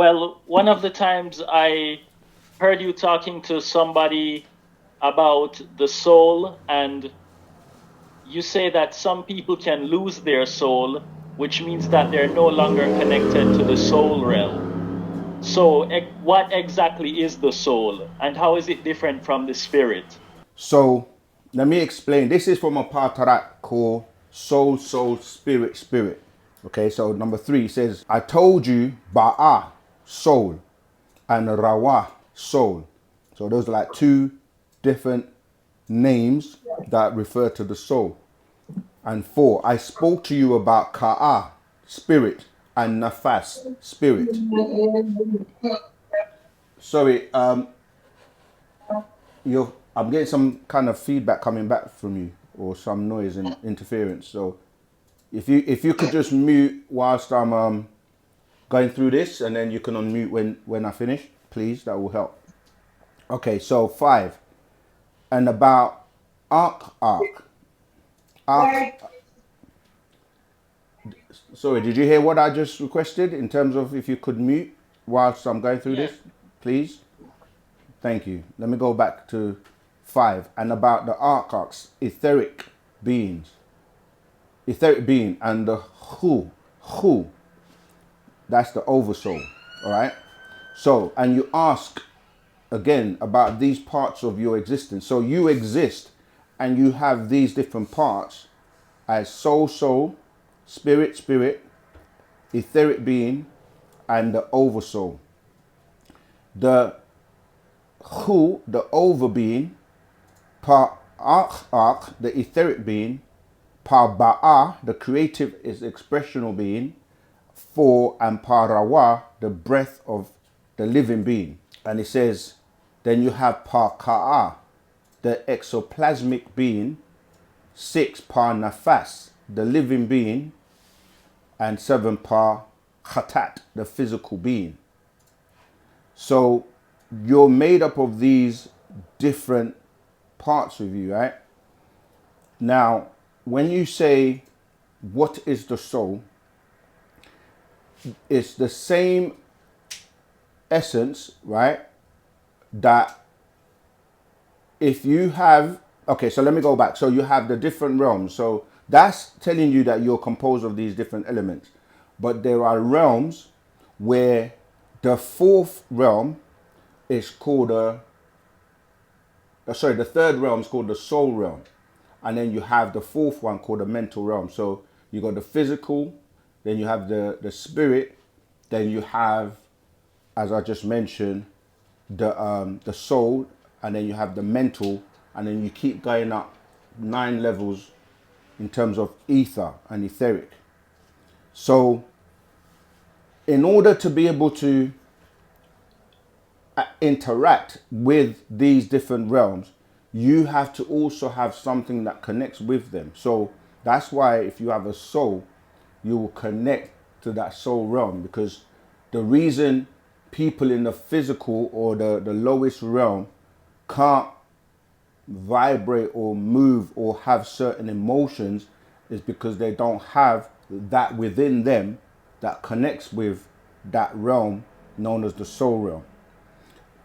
Well, one of the times I heard you talking to somebody about the soul, and you say that some people can lose their soul, which means that they're no longer connected to the soul realm. So, what exactly is the soul, and how is it different from the spirit? So let me explain. This is from a part of that called soul, soul, spirit, spirit. Okay, so number 3 says, I told you Ba'a, soul, and Rawa, soul. So those are like two different names that refer to the soul. And 4, I spoke to you about Ka'a, spirit, and Nafas, spirit. Sorry, I'm getting some kind of feedback coming back from you, or some noise and interference. So if you could just mute whilst I'm going through this, and then you can unmute when I finish, please. That will help. Okay, so 5, and about arc. Sorry, did you hear what I just requested in terms of if you could mute whilst I'm going through Yeah. this, please? Thank you. Let me go back to 5, and about the arcs, etheric being, and the who, that's the oversoul. All right. So, and you ask again about these parts of your existence. So you exist, and you have these different parts as soul, soul, spirit, spirit, etheric being, and the oversoul. The who, the over being, par arch, the etheric being, par ba'a, the creative is expressional being, 4, and par rawa, the breath of the living being. And it says, then you have par ka'a, the exoplasmic being, 6, par nafas, the living being, and 7, par khatat, the physical being. So you're made up of these different parts of you, right? Now, when you say, what is the soul? It's the same essence, right? That if you have, okay, so let me go back. So you have the different realms. So that's telling you that you're composed of these different elements. But there are realms where the fourth realm is called the third realm is called the soul realm. And then you have the fourth one called the mental realm. So you got the physical, then you have the spirit, then you have, as I just mentioned, the soul, and then you have the mental, and then you keep going up 9 levels in terms of ether and etheric. So in order to be able to interact with these different realms, you have to also have something that connects with them. So that's why if you have a soul, you will connect to that soul realm, because the reason people in the physical or the lowest realm can't vibrate or move or have certain emotions is because they don't have that within them that connects with that realm known as the soul realm.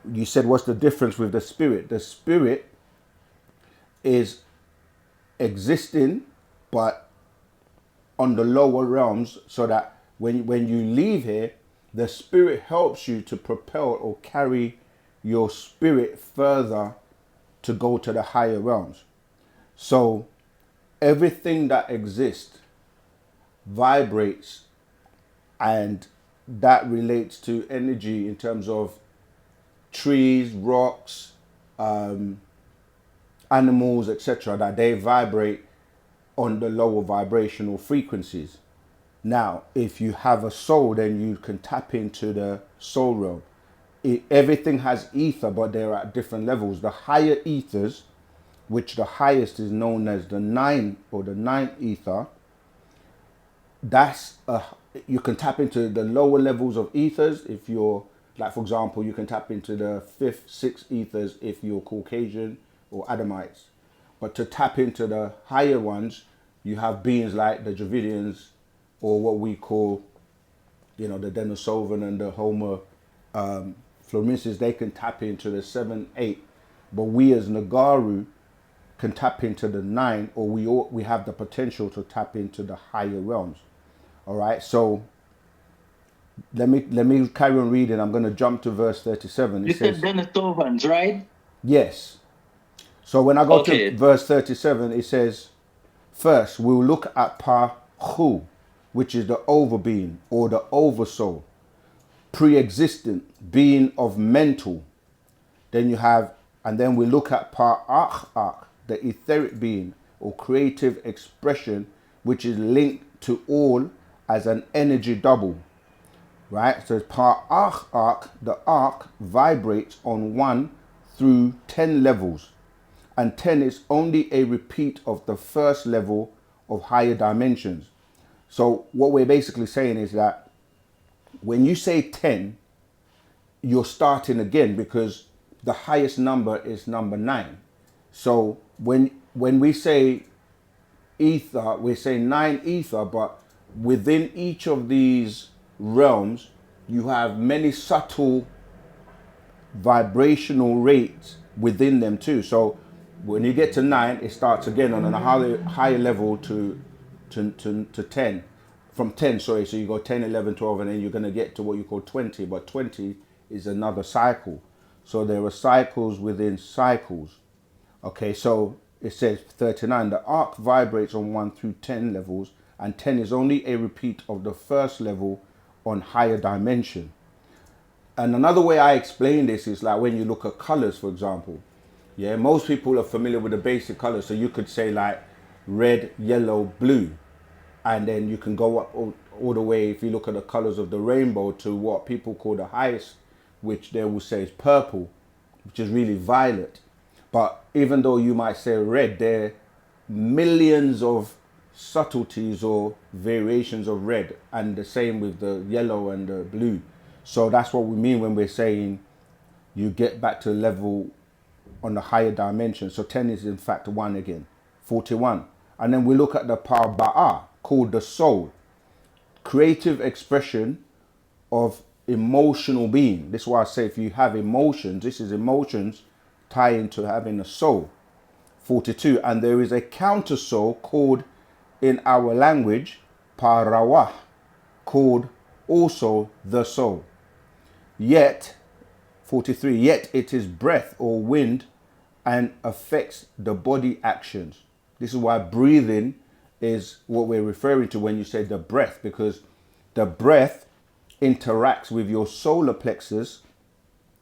You said, what's the difference with the spirit? The spirit is existing, but on the lower realms, so that when you leave here, the spirit helps you to propel or carry your spirit further to go to the higher realms. So everything that exists vibrates, and that relates to energy in terms of trees, rocks, animals, etc., that they vibrate on the lower vibrational frequencies. Now, if you have a soul, then you can tap into the soul realm. Everything has ether, but they're at different levels. The higher ethers, which the highest is known as the nine or the ninth ether, that's you can tap into the lower levels of ethers if you're, like, for example, you can tap into the fifth, sixth ethers if you're Caucasian or Adamites. But to tap into the higher ones, you have beings like the Dravidians, or what we call You know, the Denisovan and the Homo Florensis, they can tap into the 7, 8. But we as Nagaru can tap into the 9, or we have the potential to tap into the higher realms. All right, so let me carry on reading. I'm going to jump to verse 37. It You said says, Denisovans, right? yes. So when I go to Okay. verse 37, it says, first we'll look at Pa-Hu, which is the overbeing or the oversoul, pre-existent being of mental. Then you have, and then we look at Pa-Ach, the etheric being or creative expression, which is linked to all as an energy double. Right? So Pa-Ach, the arc vibrates on 1 through 10 levels. And 10 is only a repeat of the first level of higher dimensions. So what we're basically saying is that when you say 10, you're starting again, because the highest number is number 9. So when we say ether, we say 9 ether, but within each of these realms, you have many subtle vibrational rates within them too. So when you get to 9, it starts again on a higher level to 10. From 10, sorry, so you go 10, 11, 12, and then you're going to get to what you call 20, but 20 is another cycle. So there are cycles within cycles. Okay, so it says 39, the arc vibrates on 1 through 10 levels, and 10 is only a repeat of the first level on higher dimension. And another way I explain this is like when you look at colors, for example. Yeah, most people are familiar with the basic colors. So you could say like red, yellow, blue. And then you can go up all the way, if you look at the colors of the rainbow, to what people call the highest, which they will say is purple, which is really violet. But even though you might say red, there are millions of subtleties or variations of red, and the same with the yellow and the blue. So that's what we mean when we're saying you get back to a level on the higher dimension. So 10 is in fact 1 again, 41. And then we look at the Ba'a, called the soul, creative expression of emotional being. This is why I say if you have emotions, this is emotions tie into having a soul. 42. And there is a counter soul called in our language Parawah, called also the soul. Yet, 43, yet it is breath or wind and affects the body actions. This is why breathing is what we're referring to when you say the breath, because the breath interacts with your solar plexus,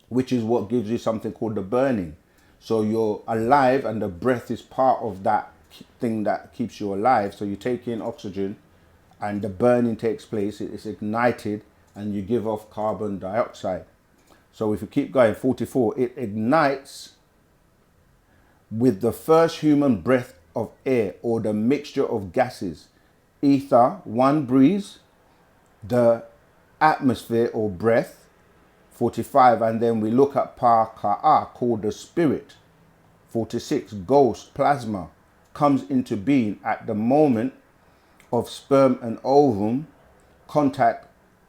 which is what gives you something called the burning. So you're alive, and the breath is part of that thing that keeps you alive. So you take in oxygen and the burning takes place, it's ignited, and you give off carbon dioxide. So if you keep going, 44, it ignites with the first human breath of air or the mixture of gases. Ether, one breeze, the atmosphere or breath, 45, and then we look at Pa-Ka'a, called the spirit. 46, ghost, plasma, comes into being at the moment of sperm and ovum contact,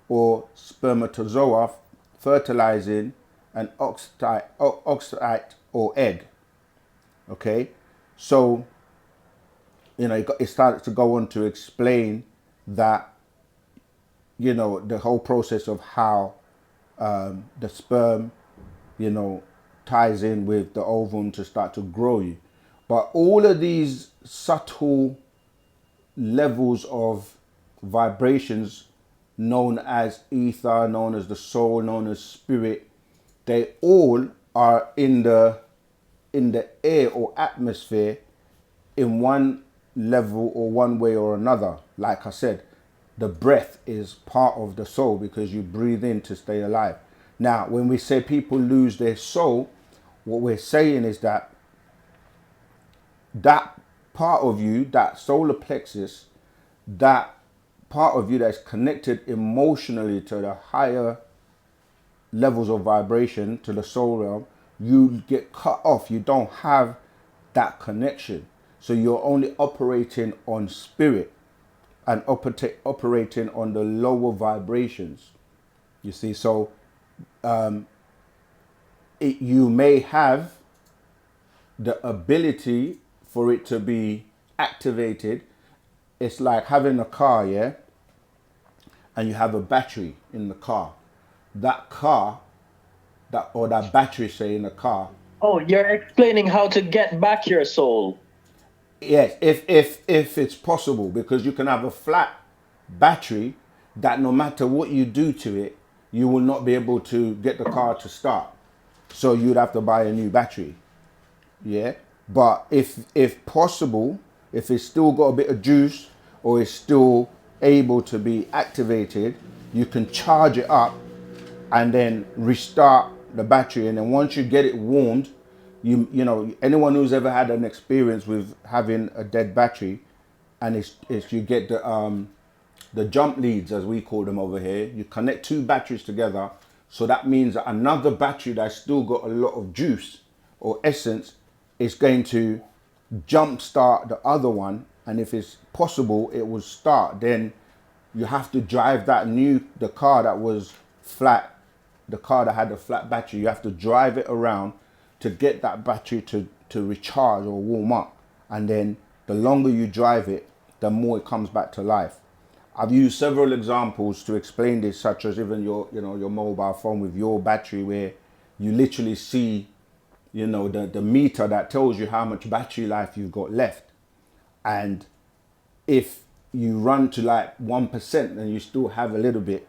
or spermatozoa fertilizing an oocyte or egg. Okay, so it started to go on to explain that the whole process of how the sperm ties in with the ovum to start to grow you. But all of these subtle levels of vibrations known as ether, known as the soul, known as spirit, they all are in the air or atmosphere in one level or one way or another. Like I said, the breath is part of the soul because you breathe in to stay alive. Now, when we say people lose their soul, what we're saying is that part of you, that solar plexus, that part of you that's connected emotionally to the higher levels of vibration, to the soul realm, you get cut off. You don't have that connection. So you're only operating on spirit. and operating on the lower vibrations. You see, so you may have the ability for it to be activated. It's like having a car, yeah, and you have a battery in the car. That car, that battery, say, in the car. Oh, you're explaining how to get back your soul. Yes, if it's possible, because you can have a flat battery that no matter what you do to it, you will not be able to get the car to start. So you'd have to buy a new battery. Yeah. But if possible, if it's still got a bit of juice or it's still able to be activated, you can charge it up and then restart the battery. And then once you get it warmed, you know, anyone who's ever had an experience with having a dead battery, and it's you get the jump leads, as we call them over here. You connect two batteries together, so that means that another battery that's still got a lot of juice or essence is going to jump start the other one, and if it's possible it will start. Then you have to drive the car that was flat, the car that had a flat battery, you have to drive it around to get that battery to recharge or warm up. And then the longer you drive it, the more it comes back to life. I've used several examples to explain this, such as even your mobile phone with your battery, where you literally see, the meter that tells you how much battery life you've got left. And if you run to like 1% and you still have a little bit,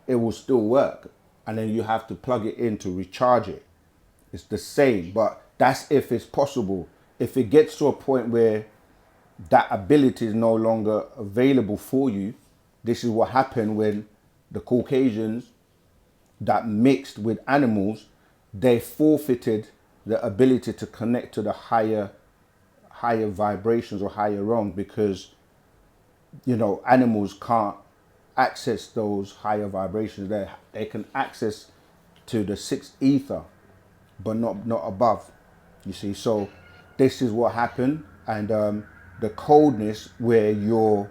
it will still work. And then you have to plug it in to recharge it. It's the same, but that's if it's possible. If it gets to a point where that ability is no longer available for you, this is what happened when the Caucasians that mixed with animals, they forfeited the ability to connect to the higher vibrations or higher realms, because animals can't access those higher vibrations. They can access to the sixth ether, but not above. You see, so this is what happened. And the coldness where the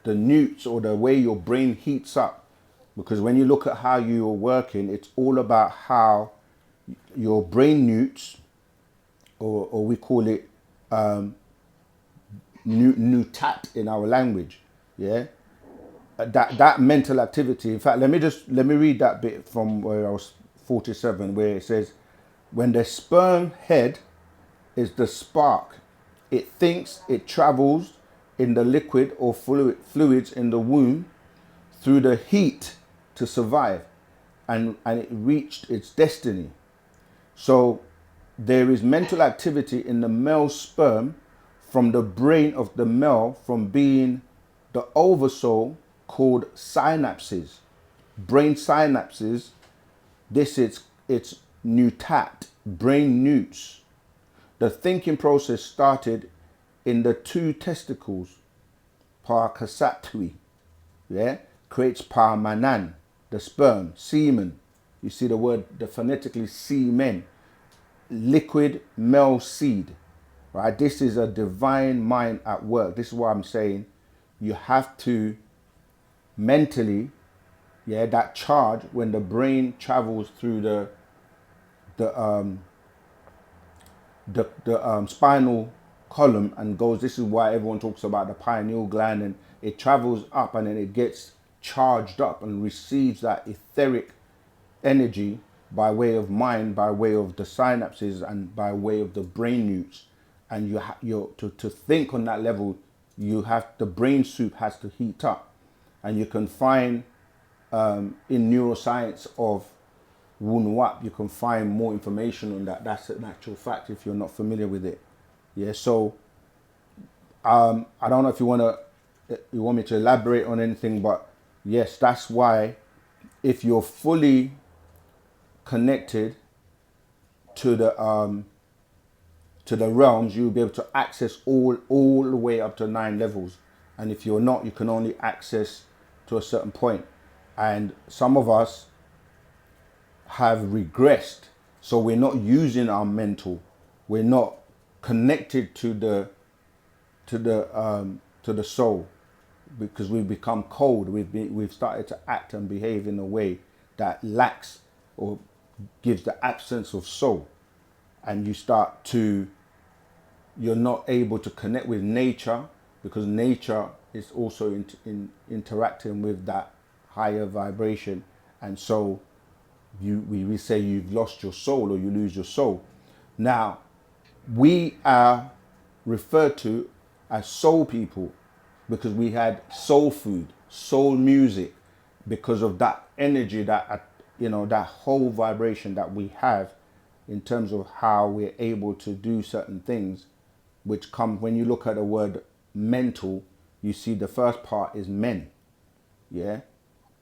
newts, or the way your brain heats up, because when you look at how you're working, it's all about how your brain newts, or we call it nutat in our language, yeah. That mental activity. In fact, let me read that bit from where I was 47, where it says, when the sperm head is the spark, it thinks it travels in the liquid or fluids in the womb through the heat to survive, and it reached its destiny. So there is mental activity in the male sperm from the brain of the male, from being the oversoul, called synapses, brain synapses. This is it's nutat, brain newts. The thinking process started in the two testicles, parkasatwi, yeah, creates parmanan, the sperm, semen. You see the phonetically semen, liquid male seed, right? This is a divine mind at work. This is what I'm saying. You have to mentally, yeah, that charge when the brain travels through the spinal column and goes. This is why everyone talks about the pineal gland, and it travels up and then it gets charged up and receives that etheric energy by way of mind, by way of the synapses, and by way of the brain newts. And to think on that level, you have, the brain soup has to heat up. And you can find in neuroscience of Wu-Sabat, you can find more information on that. That's an actual fact if you're not familiar with it. Yeah, so I don't know if you want me to elaborate on anything, but yes, that's why if you're fully connected to the realms, you'll be able to access all the way up to 9 levels. And if you're not, you can only access to a certain point. And some of us have regressed, so we're not using our mental, we're not connected to to the soul, because we've become cold. We've started to act and behave in a way that lacks or gives the absence of soul, and you're not able to connect with nature, because nature is also interacting with that higher vibration, and so we say you've lost your soul or you lose your soul. Now, we are referred to as soul people because we had soul food, soul music, because of that energy, that whole vibration that we have in terms of how we're able to do certain things, which come when you look at the word mental, you see the first part is men. Yeah.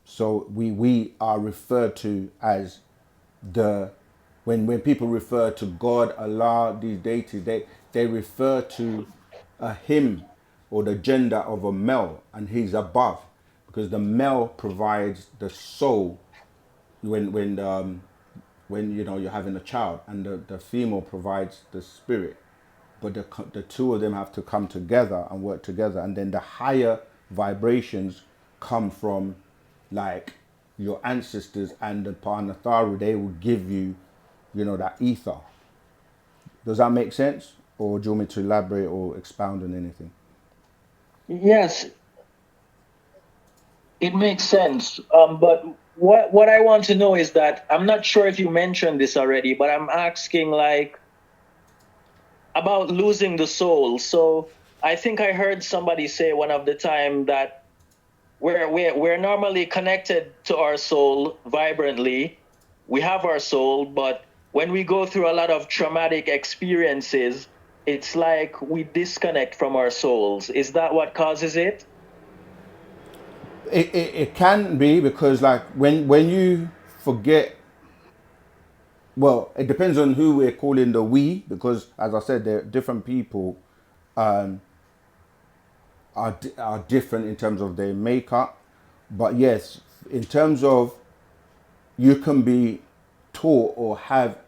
So we are referred to as the when people refer to God, Allah, these deities, they refer to a him or the gender of a male, and he's above, because the male provides the soul when you're having a child, and the female provides the spirit, but the two of them have to come together and work together, and then the higher vibrations come from, like, your ancestors and the Panatharu. They will give you, that ether. Does that make sense, or do you want me to elaborate or expound on anything? Yes, it makes sense. But what I want to know is that I'm not sure if you mentioned this already, but I'm asking, like, about losing the soul. So I think I heard somebody say one of the time that we're normally connected to our soul vibrantly. We have our soul, but when we go through a lot of traumatic experiences, it's like we disconnect from our souls. Is that what causes it? It can be, because, like, when you forget, well, it depends on who we're calling the we, because, as I said, there different people are different in terms of their makeup. But yes, in terms of, you can be taught or have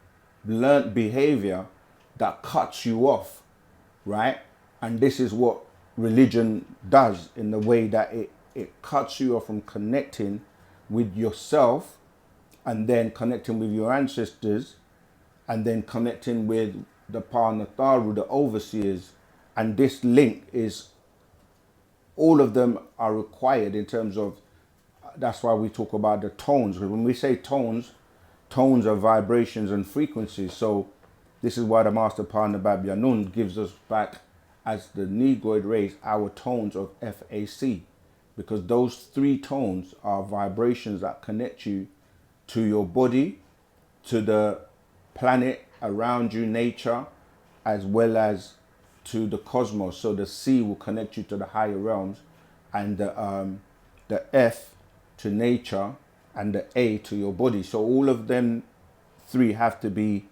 learnt behavior that cuts you off, right? And this is what religion does, in the way that it cuts you off from connecting with yourself, and then connecting with your ancestors, and then connecting with the Panatharu, the overseers. And this link is, all of them are required in terms of, that's why we talk about the tones, because when we say tones, tones are vibrations and frequencies. So this is why the Master Panabab Yanun gives us back, as the Negroid race, our tones of FAC, because those three tones are vibrations that connect you to your body, to the planet around you, nature, as well as to the cosmos. So the C will connect you to the higher realms, and the F to nature, and the A to your body. So all of them three have to be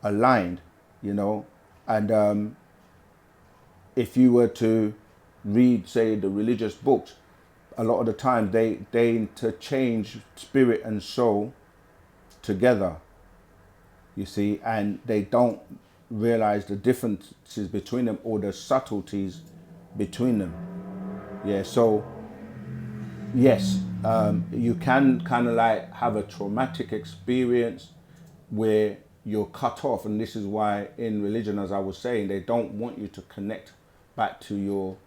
aligned, and if you were to read, say, the religious books, a lot of the time they interchange spirit and soul together, you see, and they don't realize the differences between them, or the subtleties between them. Yeah, so yes, you can kind of like have a traumatic experience where you're cut off, and this is why in religion, as I was saying, they don't want you to connect back to your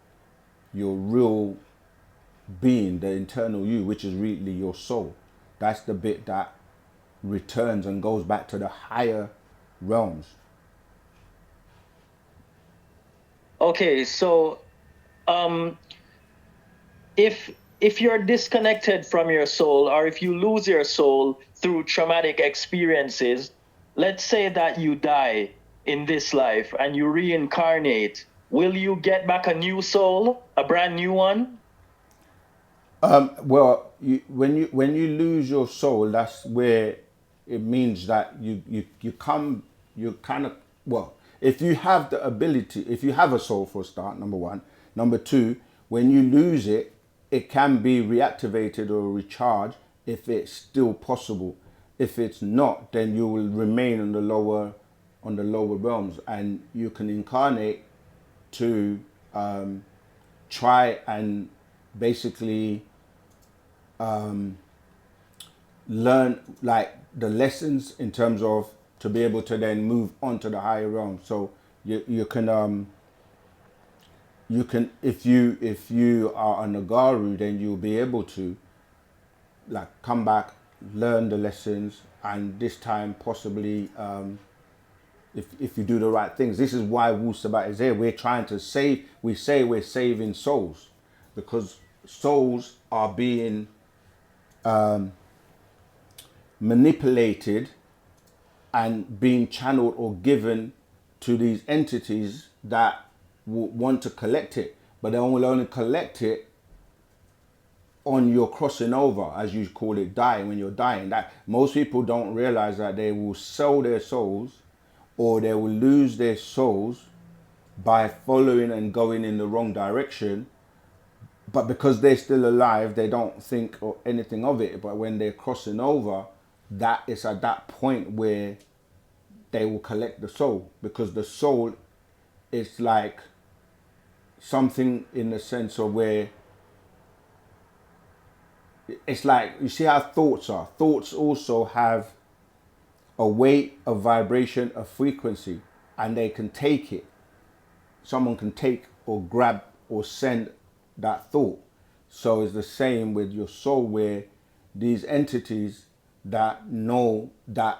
real being, the internal you, which is really your soul. That's the bit that returns and goes back to the higher realms. Okay, so um, if you're disconnected from your soul, or if you lose your soul through traumatic experiences, let's say that you die in this life and you reincarnate, will you get back a new soul, a brand new one? Well, when you lose your soul, that's where it means that you come, you kind of, well, if you have the ability, if you have a soul, for a start, number one. Number two, when you lose it, it can be reactivated or recharged if it's still possible. If it's not, then you will remain on the lower realms, and you can incarnate to try and basically learn like the lessons in terms of to be able to then move on to the higher realm. So you can if you are a Nagaru, then you'll be able to like come back, learn the lessons, and this time possibly if you do the right things. This is why Wu-Sabat is here. We're trying to save. We say we're saving souls because souls are being manipulated and being channeled or given to these entities that want to collect it, but they will only collect it on your crossing over, as you call it, dying, when you're dying. That most people don't realize that they will sell their souls or they will lose their souls by following and going in the wrong direction. But because they're still alive, they don't think or anything of it. But when they're crossing over, that is at that point where they will collect the soul, because the soul is like something in the sense of where it's like, you see how thoughts are. Thoughts also have a weight, a vibration, a frequency, and they can take it. Someone can take or grab or send that thought. So it's the same with your soul, where these entities that know that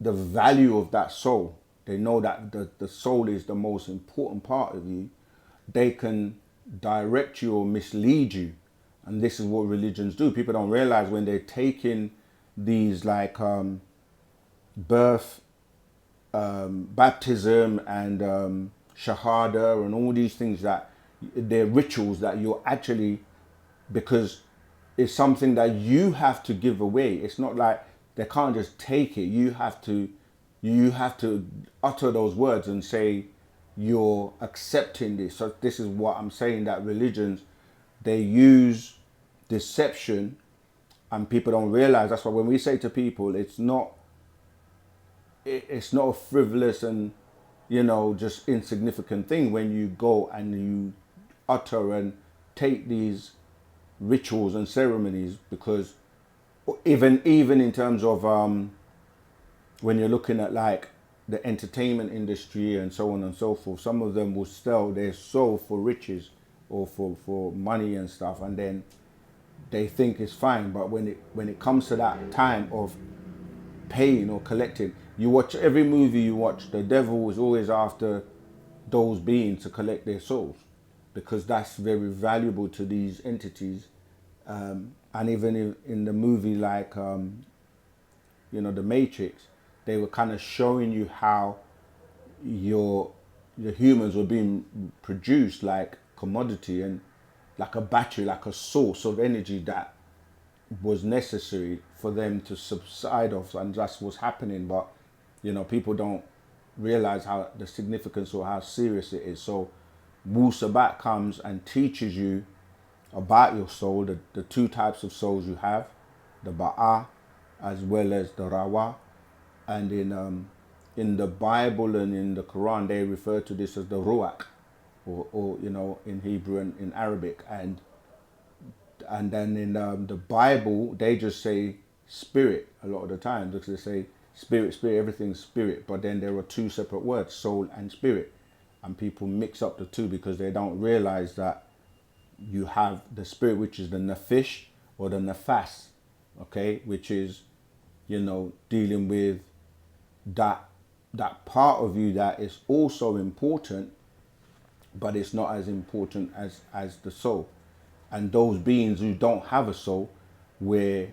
the value of that soul, they know that the soul is the most important part of you, they can direct you or mislead you. And this is what religions do. People don't realize when they're taking these like birth, baptism and shahada and all these things, that they're rituals that you're actually, because it's something that you have to give away. It's not like they can't just take it. You have to utter those words and say you're accepting this. So this is what I'm saying, that religions, they use deception and people don't realize. That's why when we say to people, it's not a frivolous and just insignificant thing when you go and you utter and take these rituals and ceremonies, because even in terms of when you're looking at like the entertainment industry and so on and so forth, some of them will sell their soul for riches or for money and stuff, and then they think it's fine. But when it comes to that time of paying or collecting, you watch every movie you watch, the devil is always after those beings to collect their souls, because that's very valuable to these entities. And even in the movie like The Matrix, they were kind of showing you how the humans were being produced like commodity and like a battery, like a source of energy that was necessary for them to subside off, and that's what's happening. But people don't realize how the significance or how serious it is. So Wu-Sabat comes and teaches you about your soul, the two types of souls you have, the Ba'a as well as the Rawa. And in the Bible and in the Quran, they refer to this as the Ruach, or in Hebrew and in Arabic. And then in the Bible, they just say spirit a lot of the time, because they say spirit, everything's spirit. But then there are two separate words, soul and spirit. And people mix up the two because they don't realize that you have the spirit, which is the nafish or the nafas, okay, which is, dealing with that part of you that is also important, but it's not as important as the soul. And those beings who don't have a soul, where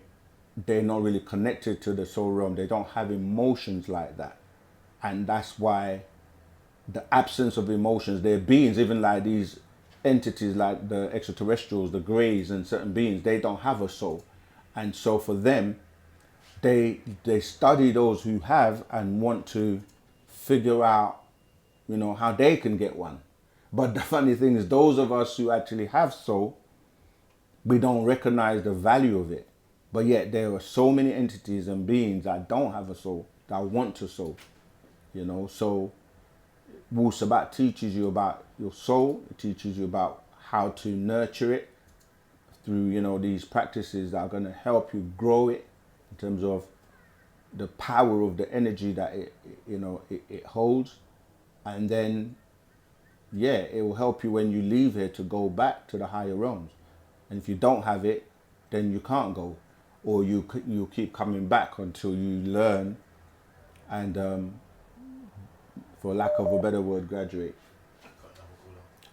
they're not really connected to the soul realm, they don't have emotions like that. And that's why the absence of emotions, their beings, even like these entities like the extraterrestrials, the greys and certain beings, they don't have a soul. And so for them, they study those who have and want to figure out, how they can get one. But the funny thing is, those of us who actually have soul, we don't recognize the value of it. But yet there are so many entities and beings that don't have a soul, that want a soul, So Wu-Sabat teaches you about your soul. It teaches you about how to nurture it through, you know, these practices that are going to help you grow it in terms of the power of the energy that it holds. And then, yeah, it will help you when you leave here to go back to the higher realms. And if you don't have it, then you can't go, or you keep coming back until you learn and, for lack of a better word, graduate.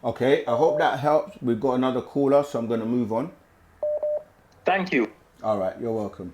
Okay, I hope that helps. We've got another caller, so I'm going to move on. Thank you. All right, you're welcome.